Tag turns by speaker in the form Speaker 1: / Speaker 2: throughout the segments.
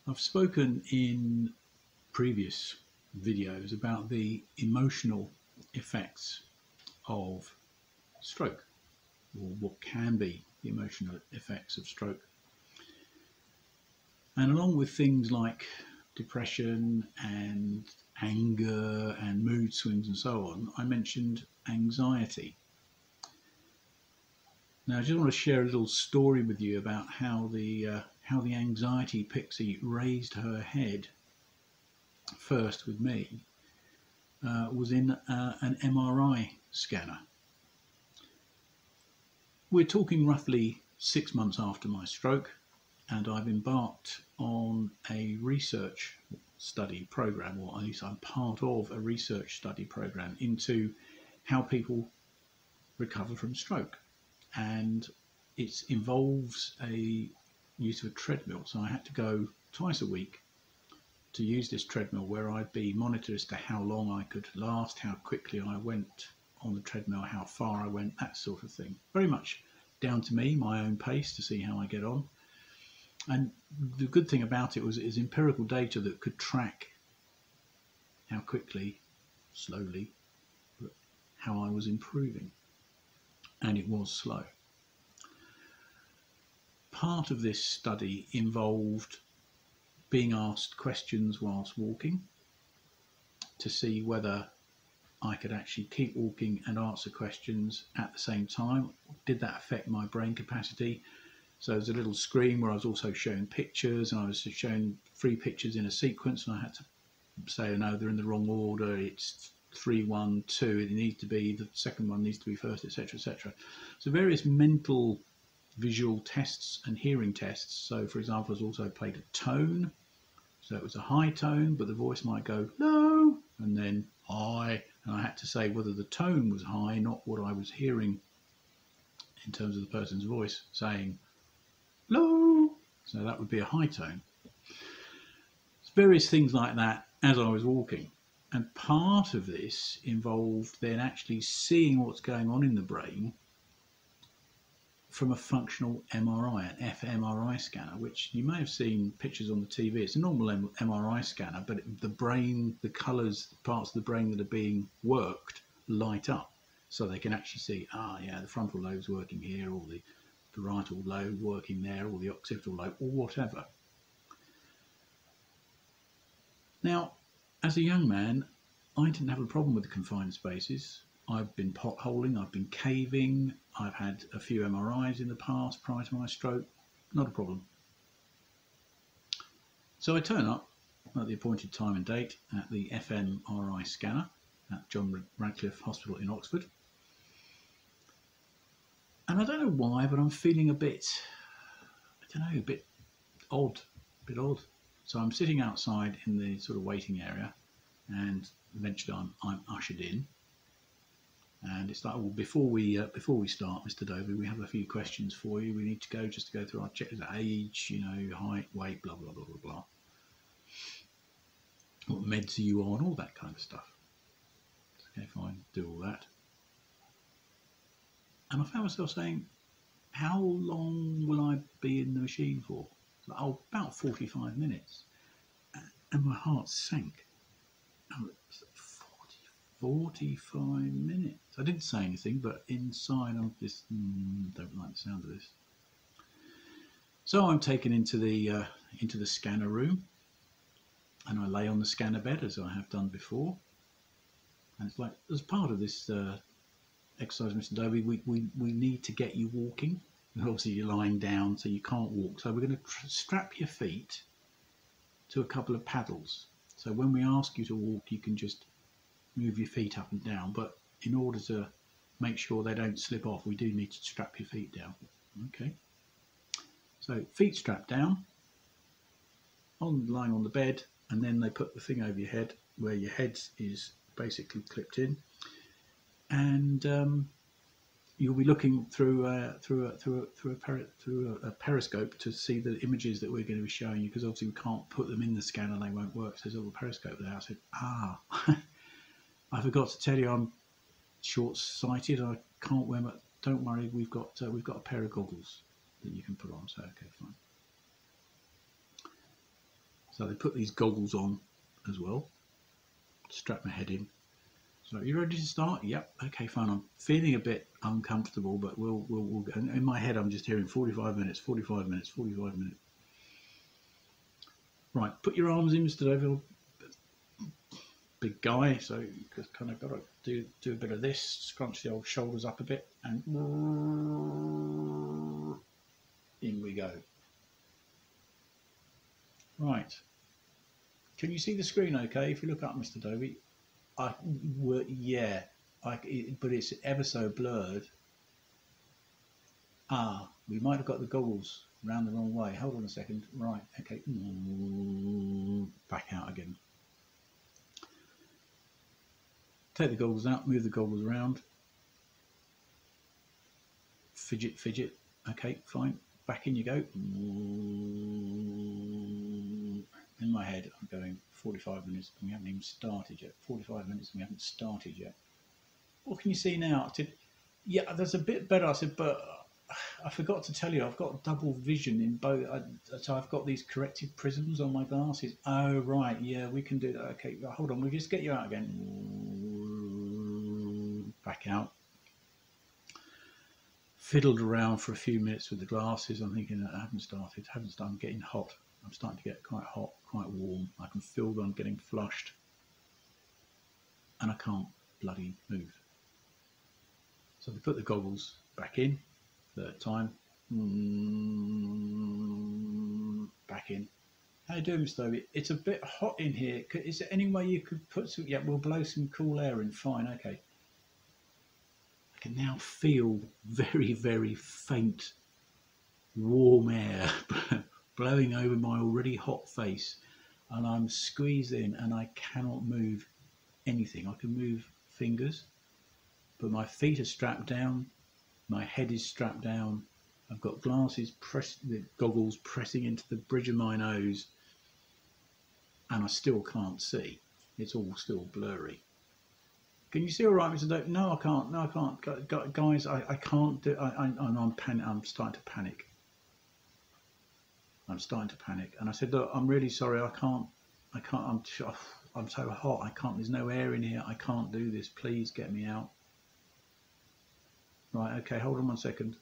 Speaker 1: I've spoken in previous videos about the emotional effects of stroke, or what can be the emotional effects of stroke. And along with things like depression and anger and mood swings and so on, I mentioned anxiety. Now, I just want to share a little story with you about how the anxiety pixie raised her head first with me. Was in an MRI scanner. We're talking roughly 6 months after my stroke, and I've embarked on a research study program, or at least I'm part of a research study program into how people recover from stroke. And it involves a use of a treadmill. So I had to go twice a week to use this treadmill, where I'd be monitored as to how long I could last, how quickly I went on the treadmill, how far I went, that sort of thing. Very much down to me, my own pace, to see how I get on. And the good thing about it was it was empirical data that could track how quickly, slowly, how I was improving. And it was slow. Part of this study involved being asked questions whilst walking to see whether I could actually keep walking and answer questions at the same time. Did that affect my brain capacity? So there's a little screen where I was also showing pictures, and I was showing 3 pictures in a sequence, and I had to say, oh, no, they're in the wrong order. It's 3, 1, 2. It needs to be, the second one needs to be first, etc., etc. So various mental, visual tests and hearing tests. So, for example, I was also played a tone. So it was a high tone, but the voice might go low and then high. And I had to say whether the tone was high, not what I was hearing in terms of the person's voice saying low. So that would be a high tone. Various things like that as I was walking. And part of this involved then actually seeing what's going on in the brain from a functional MRI, an fMRI scanner, which you may have seen pictures on the TV. It's a normal MRI scanner, but the brain, the colours, parts of the brain that are being worked light up, so they can actually see, the frontal lobe's working here, or the parietal lobe working there, or the occipital lobe, or whatever. Now, as a young man, I didn't have a problem with the confined spaces. I've been potholing, I've been caving, I've had a few MRIs in the past prior to my stroke, not a problem. So I turn up at the appointed time and date at the fMRI scanner at John Radcliffe Hospital in Oxford. And I don't know why, but I'm feeling a bit odd. So I'm sitting outside in the sort of waiting area, and eventually I'm ushered in. And it's like, well, before we start, Mr. Dovey, we have a few questions for you. We need to go through our check, age, height, weight, blah blah blah blah blah. What meds are you on? All that kind of stuff. Okay, fine, do all that. And I found myself saying, how long will I be in the machine for? Like, about 45 minutes. And my heart sank. 45 minutes. I didn't say anything, but inside I'm just don't like the sound of this. So I'm taken into the scanner room, and I lay on the scanner bed as I have done before. And it's like, as part of this exercise, Mr. Dovey, we need to get you walking. And obviously you're lying down, so you can't walk. So we're going to strap your feet to a couple of paddles. So when we ask you to walk, you can just move your feet up and down, but in order to make sure they don't slip off, we do need to strap your feet down. Okay, so feet strapped down, lying on the bed, and then they put the thing over your head where your head is basically clipped in, and you'll be looking through a periscope to see the images that we're going to be showing you, because obviously we can't put them in the scanner, they won't work. So there's a little periscope there. I said, I forgot to tell you I'm short-sighted. I can't wear my. Don't worry, we've got a pair of goggles that you can put on. So okay, fine. So they put these goggles on as well, strap my head in. So you ready to start? Yep. Okay, fine. I'm feeling a bit uncomfortable, but we'll go. In my head, I'm just hearing 45 minutes, 45 minutes, 45 minutes. Right, put your arms in, Mr. Deauville. Big guy, so you just kind of got to do a bit of this, scrunch the old shoulders up a bit, and in we go. Right. Can you see the screen okay? If you look up, Mr. Dovey, yeah, but it's ever so blurred. Ah, we might have got the goggles round the wrong way. Hold on a second. Right, okay. Back out again. Take the goggles out, move the goggles around. Fidget, fidget. Okay, fine. Back in you go. In my head, I'm going 45 minutes and we haven't even started yet. 45 minutes and we haven't started yet. What can you see now? I said, yeah, that's a bit better. I said, but I forgot to tell you, I've got double vision in both. So I've got these corrective prisms on my glasses. Oh, right. Yeah, we can do that. Okay, hold on. We'll just get you out again. Back out. Fiddled around for a few minutes with the glasses. I'm thinking, I haven't started. I'm getting hot. I'm starting to get quite hot, quite warm. I can feel that I'm getting flushed. And I can't bloody move. So they put the goggles back in. Third time. Back in. How you doing, Mr. It's a bit hot in here. Is there any way you could put some... Yeah, we'll blow some cool air in. Fine, okay. I can now feel very, very faint, warm air blowing over my already hot face. And I'm squeezed in and I cannot move anything. I can move fingers, but my feet are strapped down. My head is strapped down. I've got the goggles pressing into the bridge of my nose, and I still can't see. It's all still blurry. Can you see all right, Mr. Dope? No, I can't. No, I can't. Guys, I can't do. I'm starting to panic. I'm starting to panic. And I said, look, I'm really sorry. I can't. I'm so hot. I can't. There's no air in here. I can't do this. Please get me out. Right, okay, hold on 1 second.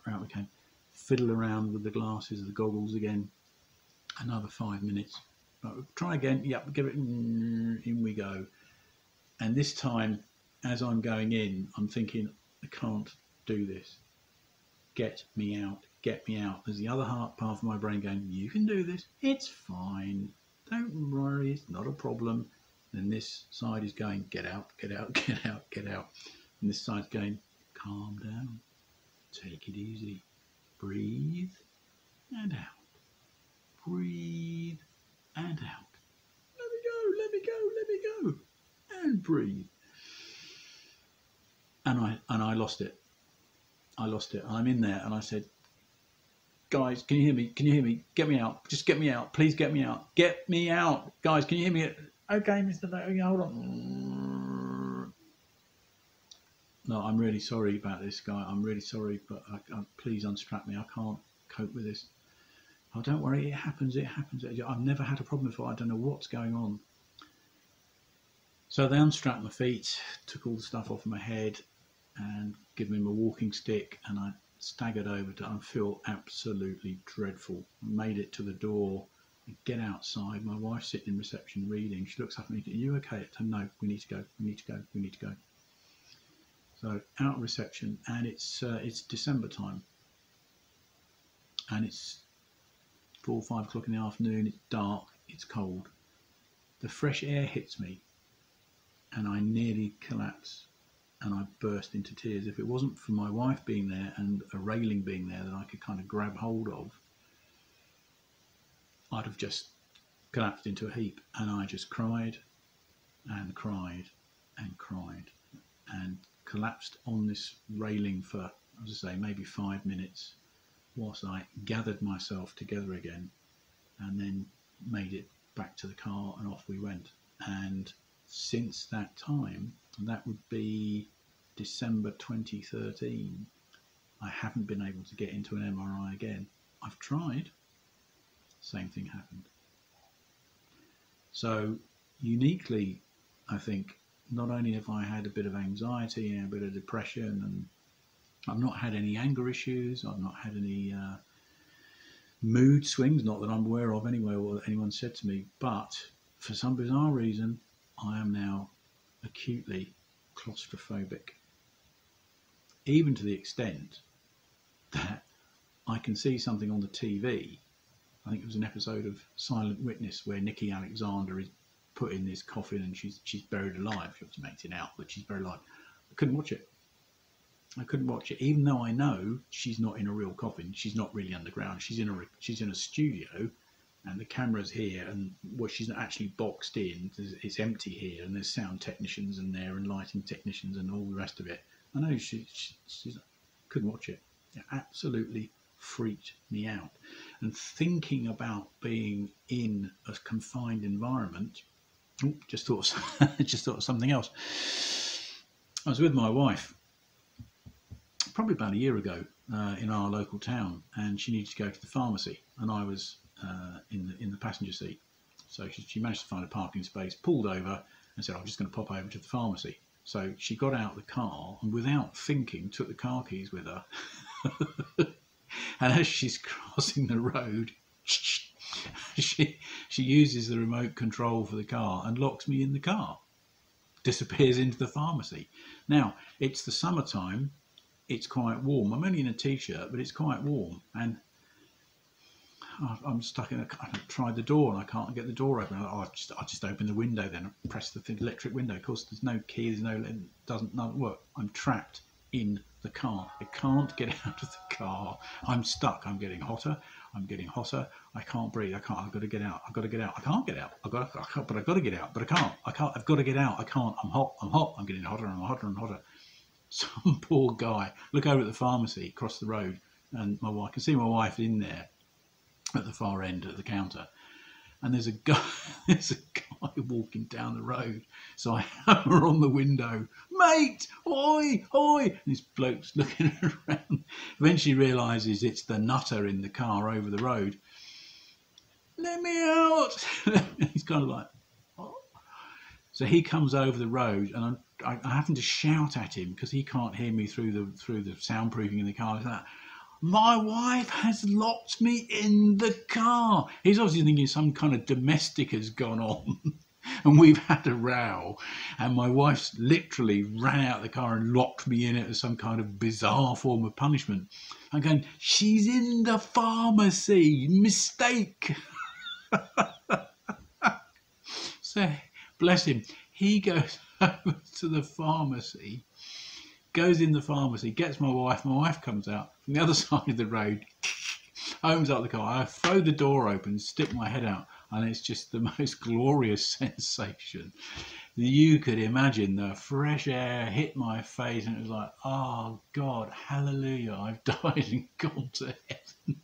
Speaker 1: Out we came. Fiddle around with the glasses, the goggles again. Another 5 minutes. Right, try again. Yep, give it. In we go. And this time, as I'm going in, I'm thinking, I can't do this. Get me out. Get me out. There's the other part of my brain going, you can do this. It's fine. Don't worry. It's not a problem. And this side is going, get out, get out, get out, get out. And this side's going, calm down, take it easy, breathe and out, breathe and out. Let me go, let me go, let me go, and breathe. And I lost it. I lost it. I'm in there, and I said, guys, can you hear me? Can you hear me? Get me out. Just get me out. Please get me out. Get me out, guys. Can you hear me? Okay, Mr. Hold on. No, I'm really sorry about this, guy. I'm really sorry, but please unstrap me. I can't cope with this. Oh, don't worry. It happens. It happens. I've never had a problem before. I don't know what's going on. So they unstrapped my feet, took all the stuff off my head, and gave me my walking stick, and I staggered over to. I feel absolutely dreadful. I made it to the door. I get outside. My wife's sitting in reception reading. She looks up at me. Are you okay? I said, no, we need to go. We need to go. We need to go. So out of reception, and it's December time, and it's 4 or 5 o'clock in the afternoon. It's dark, it's cold. The fresh air hits me, and I nearly collapse, and I burst into tears. If it wasn't for my wife being there and a railing being there that I could kind of grab hold of, I'd have just collapsed into a heap. And I just cried and cried and cried and collapsed on this railing for, as I say, maybe 5 minutes whilst I gathered myself together again and then made it back to the car, and off we went. And since that time, and that would be December 2013, I haven't been able to get into an MRI again. I've tried same thing happened. So uniquely, I think, not only have I had a bit of anxiety and a bit of depression, and I've not had any anger issues, I've not had any mood swings, not that I'm aware of anyway, or anyone said to me, but for some bizarre reason, I am now acutely claustrophobic, even to the extent that I can see something on the TV. I think it was an episode of Silent Witness where Nikki Alexander is put in this coffin and she's buried alive. She obviously makes it out, but she's buried alive. I couldn't watch it. I couldn't watch it, even though I know she's not in a real coffin. She's not really underground. She's in a studio, and the camera's here, and she's not actually boxed in. It's empty here, and there's sound technicians in there, and lighting technicians, and all the rest of it. I know she couldn't watch it. It absolutely freaked me out. And thinking about being in a confined environment, just thought of something else. I was with my wife probably about a year ago in our local town, and she needed to go to the pharmacy, and I was in the passenger seat. So she managed to find a parking space, pulled over, and said, "I'm just going to pop over to the pharmacy." So she got out the car and, without thinking, took the car keys with her. And as she's crossing the road, she uses the remote control for the car and locks me in the car. Disappears into the pharmacy. Now, it's the summertime. It's quite warm. I'm only in a t-shirt, but it's quite warm, and I'm stuck in I've tried the door and I can't get the door open. I'll just open the window then, press the electric window. Of course, there's no key, it doesn't work. I'm trapped in the car. I can't get out of the car. I'm stuck. I'm getting hotter. I can't breathe. I've got to get out. I can't get out. But I've got to get out. But I can't. I've got to get out. I can't. I'm hot. I'm getting hotter and hotter and hotter. Some poor guy. Look over at the pharmacy across the road, and I can see my wife in there at the far end at the counter, and there's a guy walking down the road. So I hammer on the window, "Mate, oi, oi!" And this bloke's looking around. Eventually realises it's the nutter in the car over the road. "Let me out!" He's kind of like, "Oh." So he comes over the road, and I'm having to shout at him because he can't hear me through the soundproofing in the car. Like that. "My wife has locked me in the car." He's obviously thinking some kind of domestic has gone on and we've had a row, and my wife's literally ran out of the car and locked me in it as some kind of bizarre form of punishment. I'm going, "She's in the pharmacy, mistake." So bless him, he goes over to the pharmacy, goes in the pharmacy, gets my wife comes out from the other side of the road, opens up the car. I throw the door open, stick my head out, and it's just the most glorious sensation. You could imagine the fresh air hit my face, and it was like, oh God, hallelujah, I've died and gone to heaven.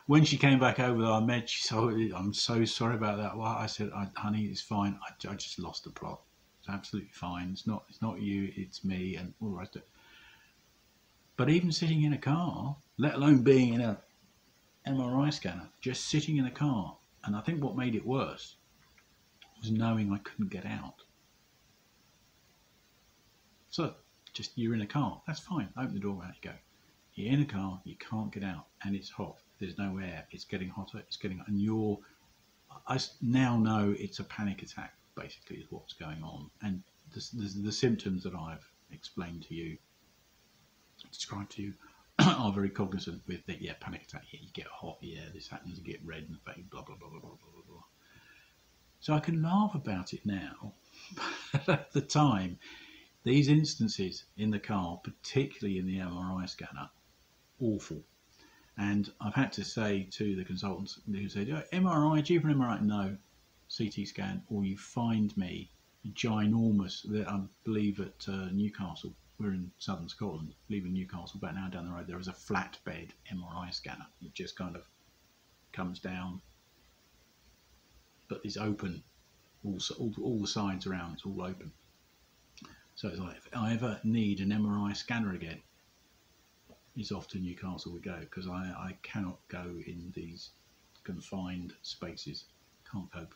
Speaker 1: When she came back over our med, she said, "I'm so sorry about that." Well, I said, "Honey, it's fine. I just lost the plot. It's absolutely fine. It's not you, it's me," and all the rest of it. But even sitting in a car, let alone being in a MRI scanner, just sitting in a car, and I think what made it worse was knowing I couldn't get out. So, just you're in a car, that's fine. Open the door, out you go. You're in a car, you can't get out, and it's hot. There's no air. It's getting hotter. And I now know it's a panic attack. Basically, is what's going on, and the symptoms that I've explained to you, described to you, are very cognizant with that. Yeah, panic attack. Yeah, you get hot. Yeah, this happens. You get red in the face. Blah blah blah blah blah blah blah. So I can laugh about it now, but at the time, these instances in the car, particularly in the MRI scanner, awful. And I've had to say to the consultants who said, "MRI, do you have an MRI?" No, CT scan, or you find me ginormous. I believe at Newcastle, we're in southern Scotland, I believe in Newcastle, about an hour down the road, there is a flatbed MRI scanner. It just kind of comes down, but it's open, all the sides around, it's all open. So it's like, if I ever need an MRI scanner again, it's off to Newcastle we go, because I cannot go in these confined spaces. Can't cope.